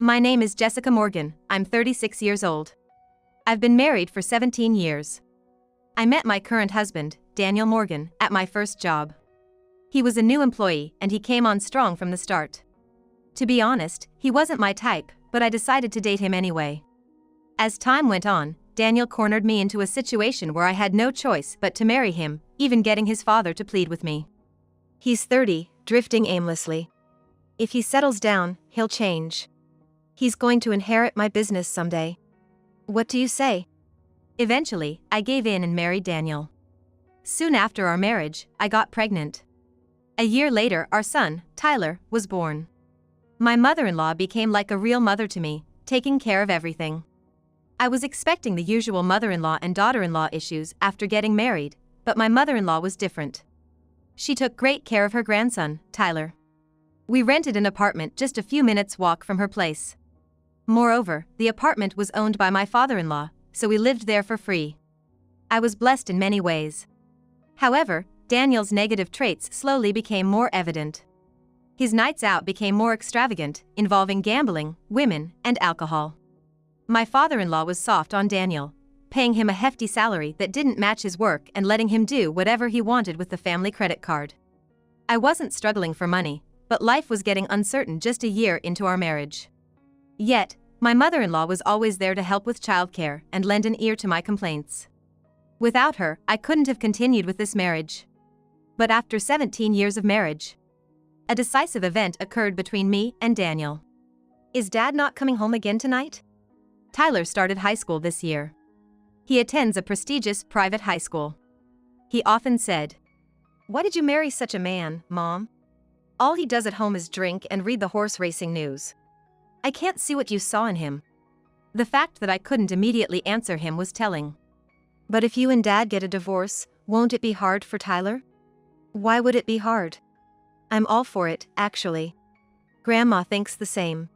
My name is Jessica Morgan, I'm 36 years old. I've been married for 17 years. I met my current husband, Daniel Morgan, at my first job. He was a new employee and he came on strong from the start. To be honest, he wasn't my type, but I decided to date him anyway. As time went on, Daniel cornered me into a situation where I had no choice but to marry him, even getting his father to plead with me. He's 30, drifting aimlessly. If he settles down, he'll change. He's going to inherit my business someday. What do you say? Eventually, I gave in and married Daniel. Soon after our marriage, I got pregnant. A year later, our son, Tyler, was born. My mother-in-law became like a real mother to me, taking care of everything. I was expecting the usual mother-in-law and daughter-in-law issues after getting married, but my mother-in-law was different. She took great care of her grandson, Tyler. We rented an apartment just a few minutes' walk from her place. Moreover, the apartment was owned by my father-in-law, so we lived there for free. I was blessed in many ways. However, Daniel's negative traits slowly became more evident. His nights out became more extravagant, involving gambling, women, and alcohol. My father-in-law was soft on Daniel, paying him a hefty salary that didn't match his work and letting him do whatever he wanted with the family credit card. I wasn't struggling for money, but life was getting uncertain just a year into our marriage. Yet, my mother-in-law was always there to help with childcare and lend an ear to my complaints. Without her, I couldn't have continued with this marriage. But after 17 years of marriage, a decisive event occurred between me and Daniel. Is Dad not coming home again tonight? Tyler started high school this year. He attends a prestigious private high school. He often said, "Why did you marry such a man, Mom? All he does at home is drink and read the horse racing news. I can't see what you saw in him." The fact that I couldn't immediately answer him was telling. But if you and Dad get a divorce, won't it be hard for Tyler? Why would it be hard? I'm all for it, actually. Grandma thinks the same.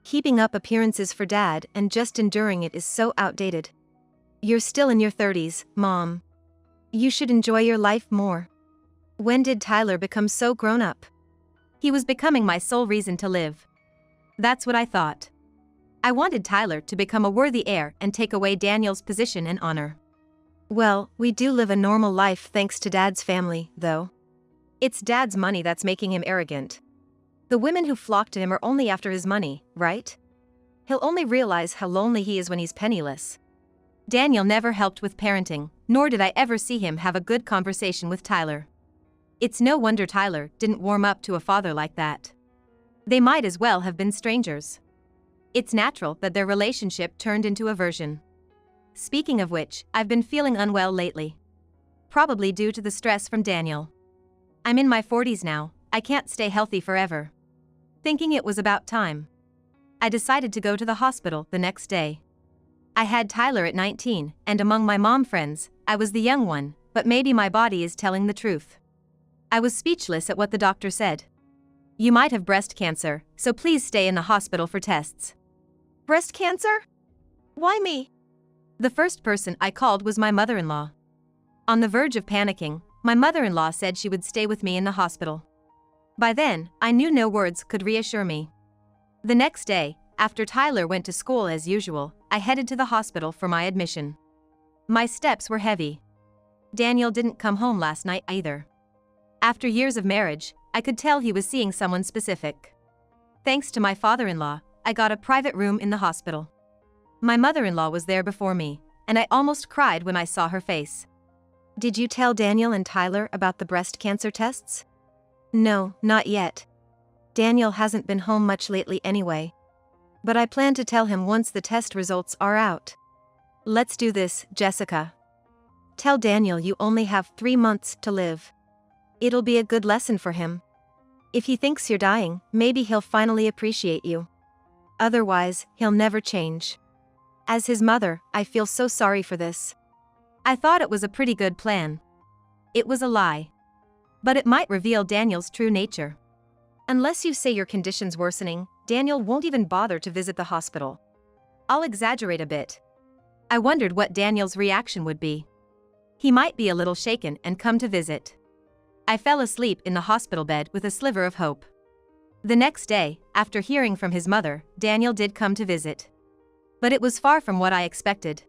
Keeping up appearances for Dad and just enduring it is so outdated. You're still in your 30s, Mom. You should enjoy your life more. When did Tyler become so grown up? He was becoming my sole reason to live. That's what I thought. I wanted Tyler to become a worthy heir and take away Daniel's position and honor. Well, we do live a normal life thanks to Dad's family, though. It's Dad's money that's making him arrogant. The women who flock to him are only after his money, right? He'll only realize how lonely he is when he's penniless. Daniel never helped with parenting, nor did I ever see him have a good conversation with Tyler. It's no wonder Tyler didn't warm up to a father like that. They might as well have been strangers. It's natural that their relationship turned into aversion. Speaking of which, I've been feeling unwell lately. Probably due to the stress from Daniel. I'm in my 40s now, I can't stay healthy forever. Thinking it was about time, I decided to go to the hospital the next day. I had Tyler at 19, and among my mom friends, I was the young one, but maybe my body is telling the truth. I was speechless at what the doctor said. "You might have breast cancer, so please stay in the hospital for tests." Breast cancer? Why me? The first person I called was my mother-in-law. On the verge of panicking, my mother-in-law said she would stay with me in the hospital. By then, I knew no words could reassure me. The next day, after Tyler went to school as usual, I headed to the hospital for my admission. My steps were heavy. Daniel didn't come home last night either. After years of marriage, I could tell he was seeing someone specific. Thanks to my father-in-law, I got a private room in the hospital. My mother-in-law was there before me, and I almost cried when I saw her face. Did you tell Daniel and Tyler about the breast cancer tests? No, not yet. Daniel hasn't been home much lately anyway. But I plan to tell him once the test results are out. Let's do this, Jessica. Tell Daniel you only have 3 months to live. It'll be a good lesson for him. If he thinks you're dying, maybe he'll finally appreciate you. Otherwise, he'll never change. As his mother, I feel so sorry for this. I thought it was a pretty good plan. It was a lie. But it might reveal Daniel's true nature. Unless you say your condition's worsening, Daniel won't even bother to visit the hospital. I'll exaggerate a bit. I wondered what Daniel's reaction would be. He might be a little shaken and come to visit. I fell asleep in the hospital bed with a sliver of hope. The next day, after hearing from his mother, Daniel did come to visit. But it was far from what I expected.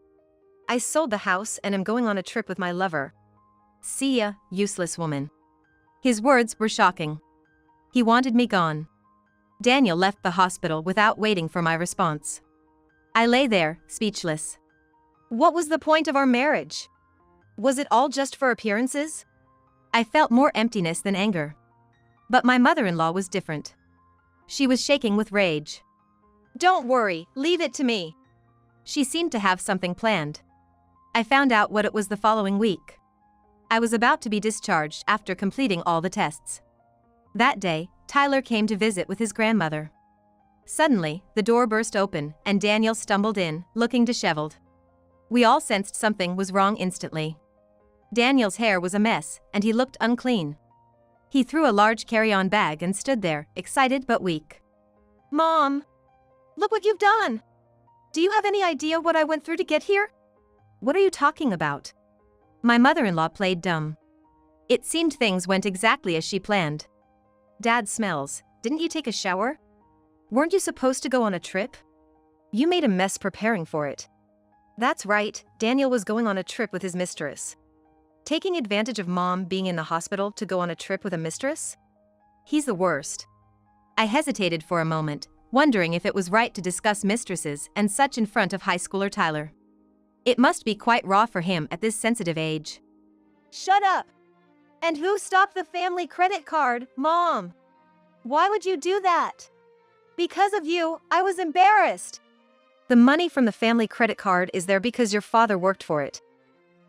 I sold the house and am going on a trip with my lover. See ya, useless woman. His words were shocking. He wanted me gone. Daniel left the hospital without waiting for my response. I lay there, speechless. What was the point of our marriage? Was it all just for appearances? I felt more emptiness than anger. But my mother-in-law was different. She was shaking with rage. Don't worry, leave it to me. She seemed to have something planned. I found out what it was the following week. I was about to be discharged after completing all the tests. That day, Tyler came to visit with his grandmother. Suddenly, the door burst open and Daniel stumbled in, looking disheveled. We all sensed something was wrong instantly. Daniel's hair was a mess, and he looked unclean. He threw a large carry-on bag and stood there, excited but weak. Mom! Look what you've done! Do you have any idea what I went through to get here? What are you talking about? My mother-in-law played dumb. It seemed things went exactly as she planned. Dad smells. Didn't you take a shower? Weren't you supposed to go on a trip? You made a mess preparing for it. That's right, Daniel was going on a trip with his mistress. Taking advantage of Mom being in the hospital to go on a trip with a mistress? He's the worst. I hesitated for a moment, wondering if it was right to discuss mistresses and such in front of high schooler Tyler. It must be quite raw for him at this sensitive age. Shut up! And who stopped the family credit card, Mom? Why would you do that? Because of you, I was embarrassed. The money from the family credit card is there because your father worked for it.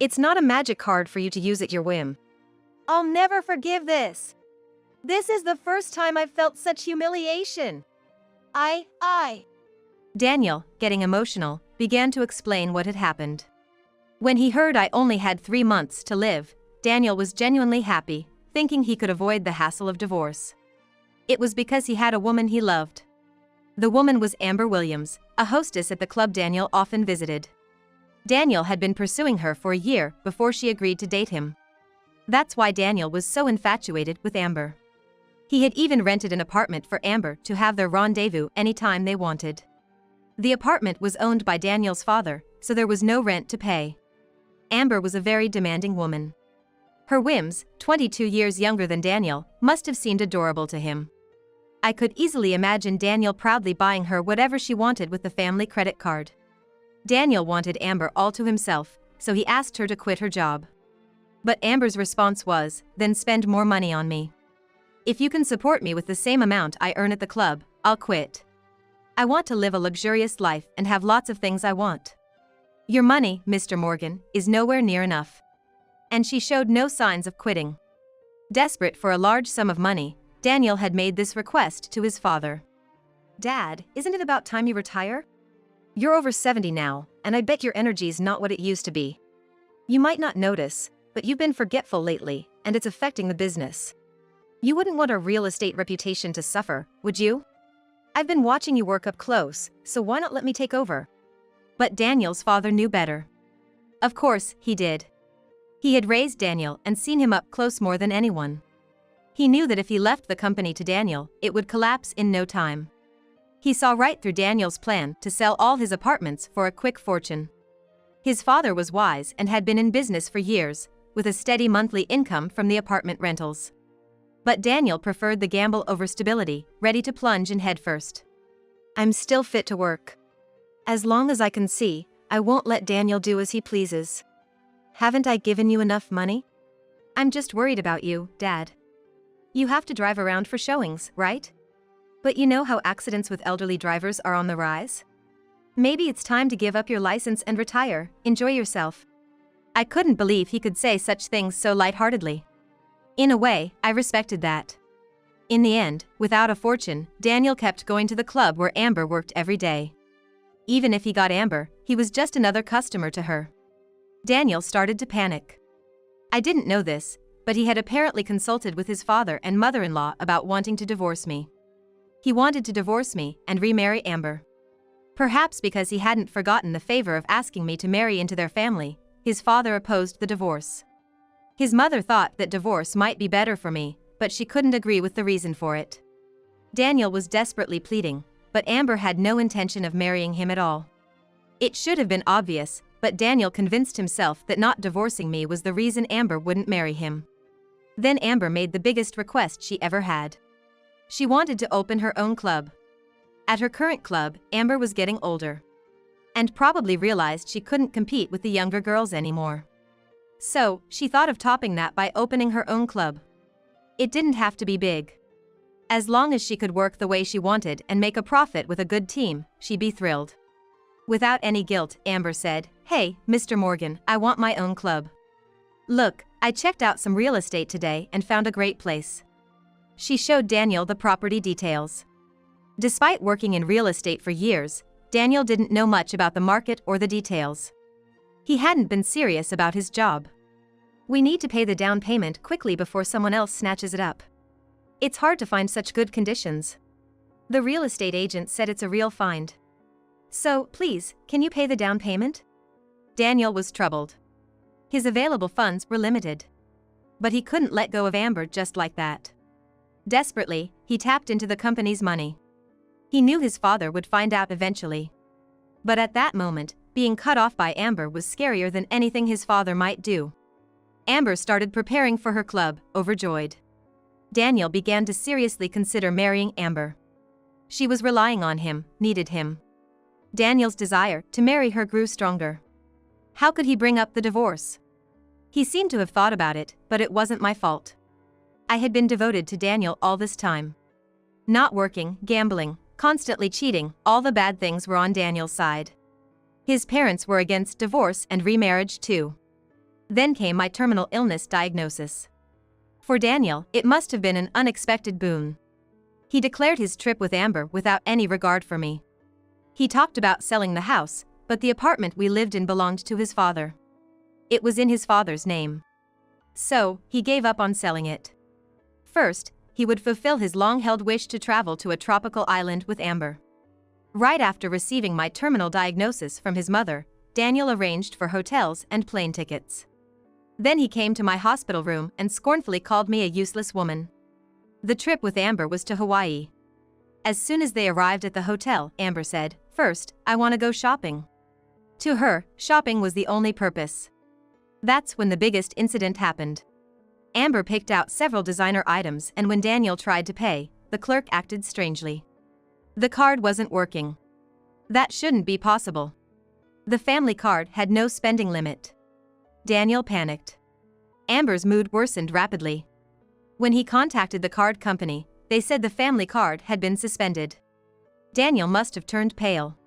It's not a magic card for you to use at your whim. I'll never forgive this. This is the first time I've felt such humiliation. Daniel, getting emotional, began to explain what had happened. When he heard I only had 3 months to live, Daniel was genuinely happy, thinking he could avoid the hassle of divorce. It was because he had a woman he loved. The woman was Amber Williams, a hostess at the club Daniel often visited. Daniel had been pursuing her for a year before she agreed to date him. That's why Daniel was so infatuated with Amber. He had even rented an apartment for Amber to have their rendezvous anytime they wanted. The apartment was owned by Daniel's father, so there was no rent to pay. Amber was a very demanding woman. Her whims, 22 years younger than Daniel, must have seemed adorable to him. I could easily imagine Daniel proudly buying her whatever she wanted with the family credit card. Daniel wanted Amber all to himself, so he asked her to quit her job. But Amber's response was, "Then spend more money on me. If you can support me with the same amount I earn at the club, I'll quit. I want to live a luxurious life and have lots of things I want. Your money, Mr. Morgan, is nowhere near enough." And she showed no signs of quitting. Desperate for a large sum of money, Daniel had made this request to his father. "Dad, isn't it about time you retire? You're over 70 now, and I bet your energy's not what it used to be. You might not notice, but you've been forgetful lately, and it's affecting the business. You wouldn't want our real estate reputation to suffer, would you? I've been watching you work up close, so why not let me take over?" But Daniel's father knew better. Of course, he did. He had raised Daniel and seen him up close more than anyone. He knew that if he left the company to Daniel, it would collapse in no time. He saw right through Daniel's plan to sell all his apartments for a quick fortune. His father was wise and had been in business for years, with a steady monthly income from the apartment rentals. But Daniel preferred the gamble over stability, ready to plunge in headfirst. "I'm still fit to work. As long as I can see, I won't let Daniel do as he pleases. Haven't I given you enough money? I'm just worried about you, Dad. You have to drive around for showings, right? But you know how accidents with elderly drivers are on the rise? Maybe it's time to give up your license and retire, enjoy yourself." I couldn't believe he could say such things so lightheartedly. In a way, I respected that. In the end, without a fortune, Daniel kept going to the club where Amber worked every day. Even if he got Amber, he was just another customer to her. Daniel started to panic. I didn't know this, but he had apparently consulted with his father and mother-in-law about wanting to divorce me. He wanted to divorce me and remarry Amber. Perhaps because he hadn't forgotten the favor of asking me to marry into their family, his father opposed the divorce. His mother thought that divorce might be better for me, but she couldn't agree with the reason for it. Daniel was desperately pleading, but Amber had no intention of marrying him at all. It should have been obvious, but Daniel convinced himself that not divorcing me was the reason Amber wouldn't marry him. Then Amber made the biggest request she ever had. She wanted to open her own club. At her current club, Amber was getting older. And probably realized she couldn't compete with the younger girls anymore. So, she thought of topping that by opening her own club. It didn't have to be big. As long as she could work the way she wanted and make a profit with a good team, she'd be thrilled. Without any guilt, Amber said, "Hey, Mr. Morgan, I want my own club. Look, I checked out some real estate today and found a great place." She showed Daniel the property details. Despite working in real estate for years, Daniel didn't know much about the market or the details. He hadn't been serious about his job. "We need to pay the down payment quickly before someone else snatches it up. It's hard to find such good conditions. The real estate agent said it's a real find. So, please, can you pay the down payment?" Daniel was troubled. His available funds were limited. But he couldn't let go of Amber just like that. Desperately, he tapped into the company's money. He knew his father would find out eventually. But at that moment, being cut off by Amber was scarier than anything his father might do. Amber started preparing for her club, overjoyed. Daniel began to seriously consider marrying Amber. She was relying on him, needed him. Daniel's desire to marry her grew stronger. How could he bring up the divorce? He seemed to have thought about it, but it wasn't my fault. I had been devoted to Daniel all this time. Not working, gambling, constantly cheating, all the bad things were on Daniel's side. His parents were against divorce and remarriage too. Then came my terminal illness diagnosis. For Daniel, it must have been an unexpected boon. He declared his trip with Amber without any regard for me. He talked about selling the house, but the apartment we lived in belonged to his father. It was in his father's name. So, he gave up on selling it. First, he would fulfill his long-held wish to travel to a tropical island with Amber. Right after receiving my terminal diagnosis from his mother, Daniel arranged for hotels and plane tickets. Then he came to my hospital room and scornfully called me a useless woman. The trip with Amber was to Hawaii. As soon as they arrived at the hotel, Amber said, "First, I want to go shopping." To her, shopping was the only purpose. That's when the biggest incident happened. Amber picked out several designer items, and when Daniel tried to pay, the clerk acted strangely. The card wasn't working. That shouldn't be possible. The family card had no spending limit. Daniel panicked. Amber's mood worsened rapidly. When he contacted the card company, they said the family card had been suspended. Daniel must have turned pale.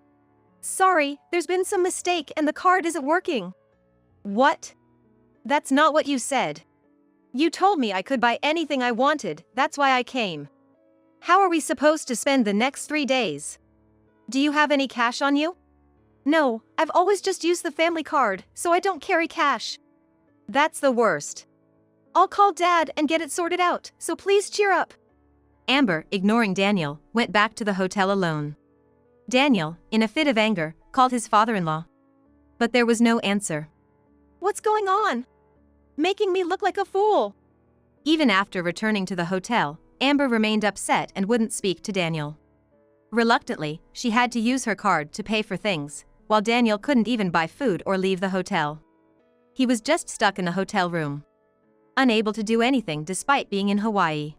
"Sorry, there's been some mistake and the card isn't working." "What? That's not what you said. You told me I could buy anything I wanted, that's why I came. How are we supposed to spend the next 3 days? Do you have any cash on you?" "No, I've always just used the family card, so I don't carry cash." "That's the worst. I'll call Dad and get it sorted out, so please cheer up." Amber, ignoring Daniel, went back to the hotel alone. Daniel, in a fit of anger, called his father-in-law. But there was no answer. "What's going on? Making me look like a fool." Even after returning to the hotel, Amber remained upset and wouldn't speak to Daniel. Reluctantly, she had to use her card to pay for things, while Daniel couldn't even buy food or leave the hotel. He was just stuck in the hotel room, unable to do anything despite being in Hawaii.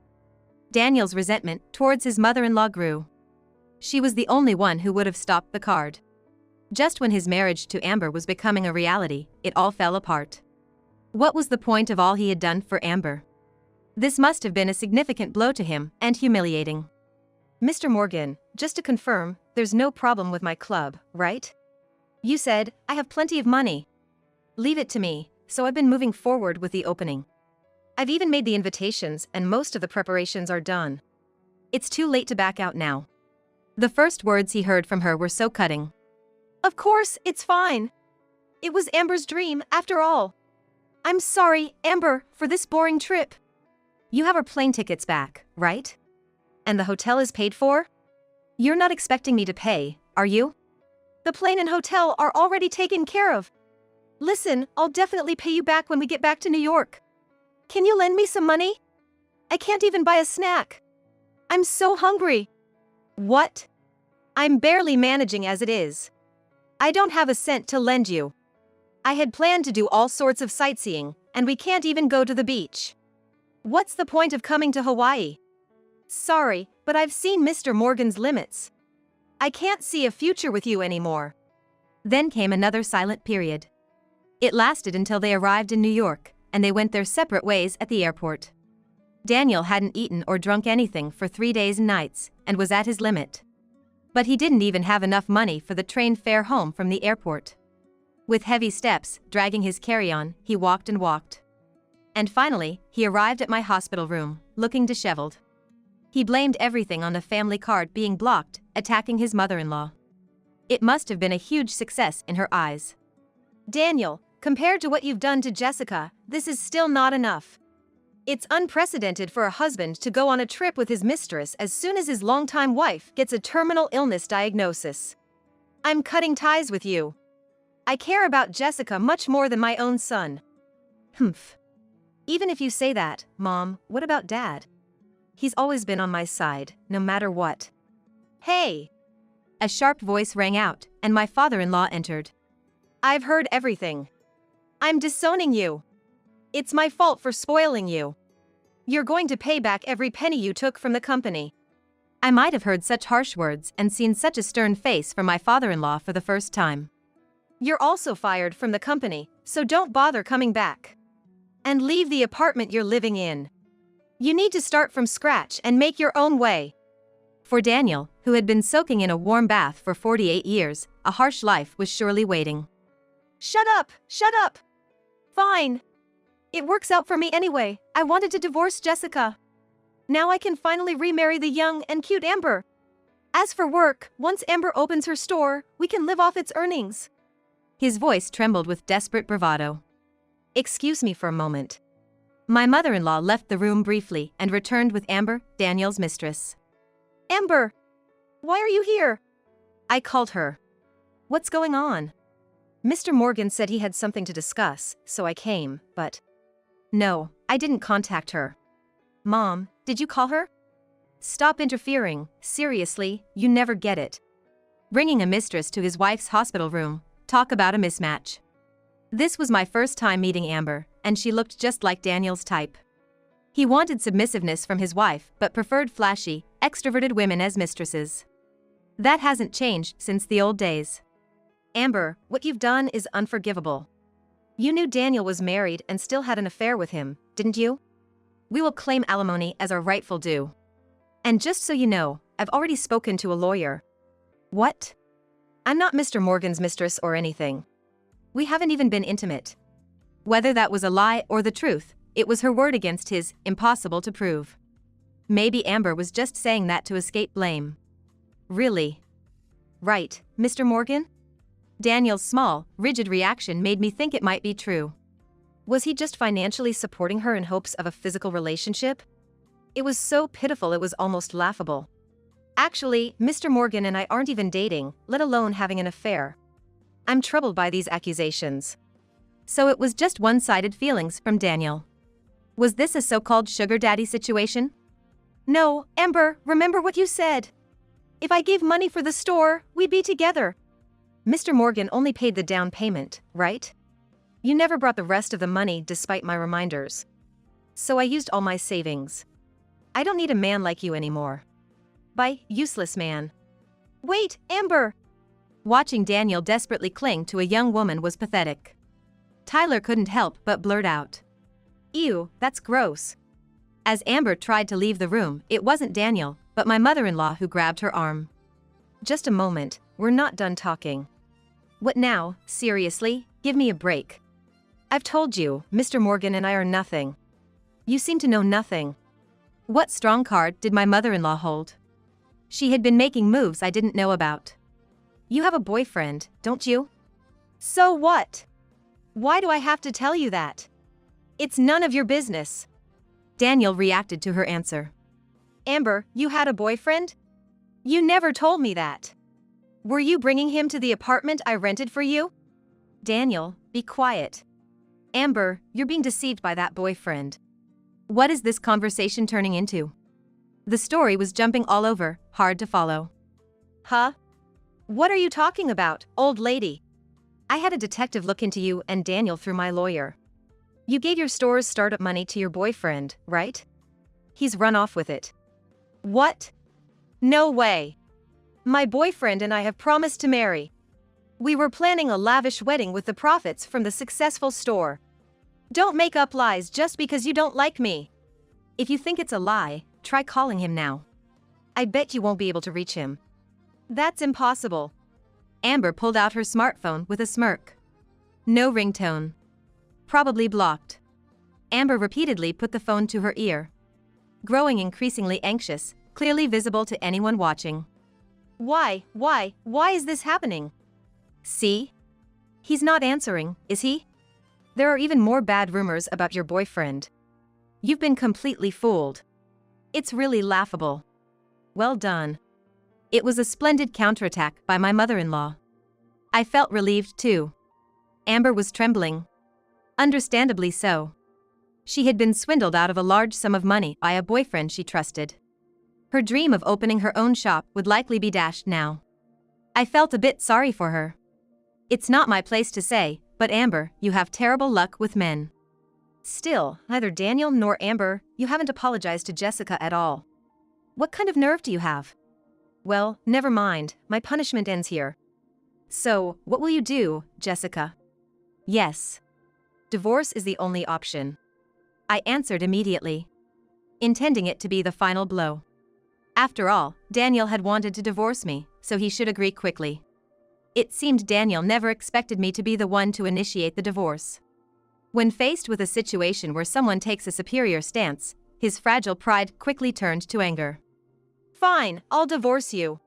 Daniel's resentment towards his mother-in-law grew. She was the only one who would have stopped the card. Just when his marriage to Amber was becoming a reality, it all fell apart. What was the point of all he had done for Amber? This must have been a significant blow to him, and humiliating. "Mr. Morgan, just to confirm, there's no problem with my club, right? You said, I have plenty of money. Leave it to me, so I've been moving forward with the opening. I've even made the invitations and most of the preparations are done. It's too late to back out now." The first words he heard from her were so cutting. "Of course, it's fine. It was Amber's dream, after all. I'm sorry, Amber, for this boring trip." "You have her plane tickets back, right? And the hotel is paid for? You're not expecting me to pay, are you?" "The plane and hotel are already taken care of. Listen, I'll definitely pay you back when we get back to New York. Can you lend me some money? I can't even buy a snack." I'm so hungry. What? I'm barely managing as it is. I don't have a cent to lend you. I had planned to do all sorts of sightseeing, and we can't even go to the beach. What's the point of coming to Hawaii? Sorry, but I've seen Mr. Morgan's limits. I can't see a future with you anymore. Then came another silent period. It lasted until they arrived in New York, and they went their separate ways at the airport. Daniel hadn't eaten or drunk anything for 3 days and nights, and was at his limit. But he didn't even have enough money for the train fare home from the airport. With heavy steps, dragging his carry-on, he walked and walked. And finally, he arrived at my hospital room, looking disheveled. He blamed everything on the family card being blocked, attacking his mother-in-law. It must have been a huge success in her eyes. Daniel, compared to what you've done to Jessica, this is still not enough. It's unprecedented for a husband to go on a trip with his mistress as soon as his longtime wife gets a terminal illness diagnosis. I'm cutting ties with you. I care about Jessica much more than my own son. Humph. Even if you say that, Mom, what about Dad? He's always been on my side, no matter what. Hey! A sharp voice rang out, and my father-in-law entered. I've heard everything. I'm disowning you. It's my fault for spoiling you. You're going to pay back every penny you took from the company. I might have heard such harsh words and seen such a stern face from my father-in-law for the first time. You're also fired from the company, so don't bother coming back. And leave the apartment you're living in. You need to start from scratch and make your own way. For Daniel, who had been soaking in a warm bath for 48 years, a harsh life was surely waiting. Shut up! Shut up! Fine. It works out for me anyway. I wanted to divorce Jessica. Now I can finally remarry the young and cute Amber. As for work, once Amber opens her store, we can live off its earnings. His voice trembled with desperate bravado. Excuse me for a moment. My mother-in-law left the room briefly and returned with Amber, Daniel's mistress. Amber! Why are you here? I called her. What's going on? Mr. Morgan said he had something to discuss, so I came, but... No, I didn't contact her. Mom, did you call her? Stop interfering, seriously, you never get it. Bringing a mistress to his wife's hospital room, talk about a mismatch. This was my first time meeting Amber, and she looked just like Daniel's type. He wanted submissiveness from his wife, but preferred flashy, extroverted women as mistresses. That hasn't changed since the old days. Amber, what you've done is unforgivable. You knew Daniel was married and still had an affair with him, didn't you? We will claim alimony as our rightful due. And just so you know, I've already spoken to a lawyer. What? I'm not Mr. Morgan's mistress or anything. We haven't even been intimate. Whether that was a lie or the truth, it was her word against his, impossible to prove. Maybe Amber was just saying that to escape blame. Really? Right, Mr. Morgan? Daniel's small, rigid reaction made me think it might be true. Was he just financially supporting her in hopes of a physical relationship? It was so pitiful it was almost laughable. Actually, Mr. Morgan and I aren't even dating, let alone having an affair. I'm troubled by these accusations. So it was just one-sided feelings from Daniel. Was this a so-called sugar daddy situation? No, Amber, remember what you said. If I gave money for the store, we'd be together. Mr. Morgan only paid the down payment, right? You never brought the rest of the money despite my reminders. So I used all my savings. I don't need a man like you anymore. Bye, useless man. Wait, Amber! Watching Daniel desperately cling to a young woman was pathetic. Tyler couldn't help but blurt out. Ew, that's gross. As Amber tried to leave the room, it wasn't Daniel, but my mother-in-law who grabbed her arm. Just a moment, we're not done talking. What now, seriously, give me a break. I've told you, Mr. Morgan and I are nothing. You seem to know nothing. What strong card did my mother-in-law hold? She had been making moves I didn't know about. You have a boyfriend, don't you? So what? Why do I have to tell you that? It's none of your business. Daniel reacted to her answer. Amber, you had a boyfriend? You never told me that. Were you bringing him to the apartment I rented for you? Daniel, be quiet. Amber, you're being deceived by that boyfriend. What is this conversation turning into? The story was jumping all over, hard to follow. Huh? What are you talking about, old lady? I had a detective look into you and Daniel through my lawyer. You gave your store's startup money to your boyfriend, right? He's run off with it. What? No way. My boyfriend and I have promised to marry. We were planning a lavish wedding with the profits from the successful store. Don't make up lies just because you don't like me. If you think it's a lie, try calling him now. I bet you won't be able to reach him. That's impossible. Amber pulled out her smartphone with a smirk. No ringtone. Probably blocked. Amber repeatedly put the phone to her ear. Growing increasingly anxious, clearly visible to anyone watching. Why is this happening? See? He's not answering, is he? There are even more bad rumors about your boyfriend. You've been completely fooled. It's really laughable. Well done. It was a splendid counterattack by my mother-in-law. I felt relieved too. Amber was trembling. Understandably so. She had been swindled out of a large sum of money by a boyfriend she trusted. Her dream of opening her own shop would likely be dashed now. I felt a bit sorry for her. It's not my place to say, but Amber, you have terrible luck with men. Still, neither Daniel nor Amber, you haven't apologized to Jessica at all. What kind of nerve do you have? Well, never mind, my punishment ends here. So, what will you do, Jessica? Yes. Divorce is the only option. I answered immediately, intending it to be the final blow. After all, Daniel had wanted to divorce me, so he should agree quickly. It seemed Daniel never expected me to be the one to initiate the divorce. When faced with a situation where someone takes a superior stance, his fragile pride quickly turned to anger. Fine, I'll divorce you.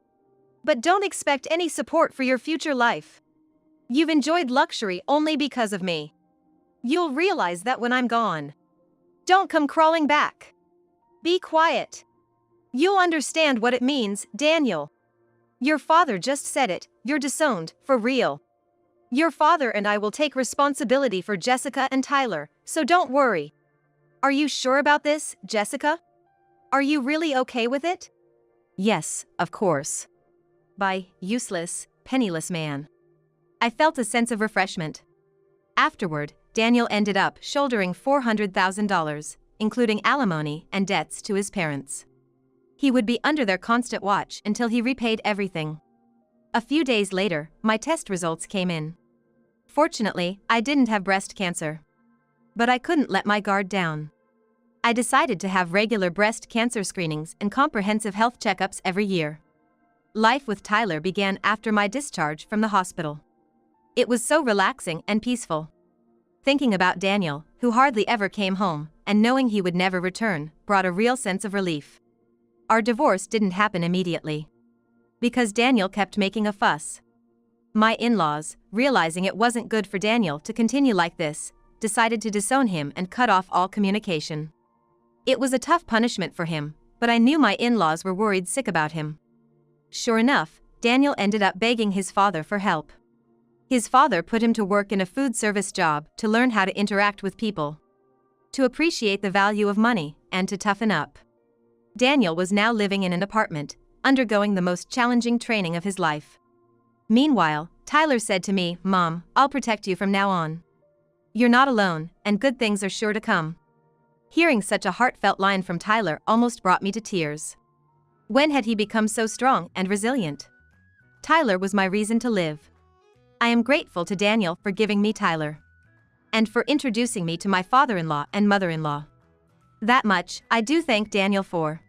But don't expect any support for your future life. You've enjoyed luxury only because of me. You'll realize that when I'm gone. Don't come crawling back. Be quiet. You'll understand what it means, Daniel. Your father just said it, you're disowned, for real. Your father and I will take responsibility for Jessica and Tyler, so don't worry. Are you sure about this, Jessica? Are you really okay with it? Yes, of course. By useless, penniless man. I felt a sense of refreshment. Afterward, Daniel ended up shouldering $400,000, including alimony and debts to his parents. He would be under their constant watch until he repaid everything. A few days later, my test results came in. Fortunately, I didn't have breast cancer. But I couldn't let my guard down. I decided to have regular breast cancer screenings and comprehensive health checkups every year. Life with Tyler began after my discharge from the hospital. It was so relaxing and peaceful. Thinking about Daniel, who hardly ever came home, and knowing he would never return, brought a real sense of relief. Our divorce didn't happen immediately. Because Daniel kept making a fuss. My in-laws, realizing it wasn't good for Daniel to continue like this, decided to disown him and cut off all communication. It was a tough punishment for him, but I knew my in-laws were worried sick about him. Sure enough, Daniel ended up begging his father for help. His father put him to work in a food service job to learn how to interact with people, to appreciate the value of money, and to toughen up. Daniel was now living in an apartment, undergoing the most challenging training of his life. Meanwhile, Tyler said to me, "Mom, I'll protect you from now on. You're not alone, and good things are sure to come." Hearing such a heartfelt line from Tyler almost brought me to tears. When had he become so strong and resilient? Tyler was my reason to live. I am grateful to Daniel for giving me Tyler. And for introducing me to my father-in-law and mother-in-law. That much, I do thank Daniel for.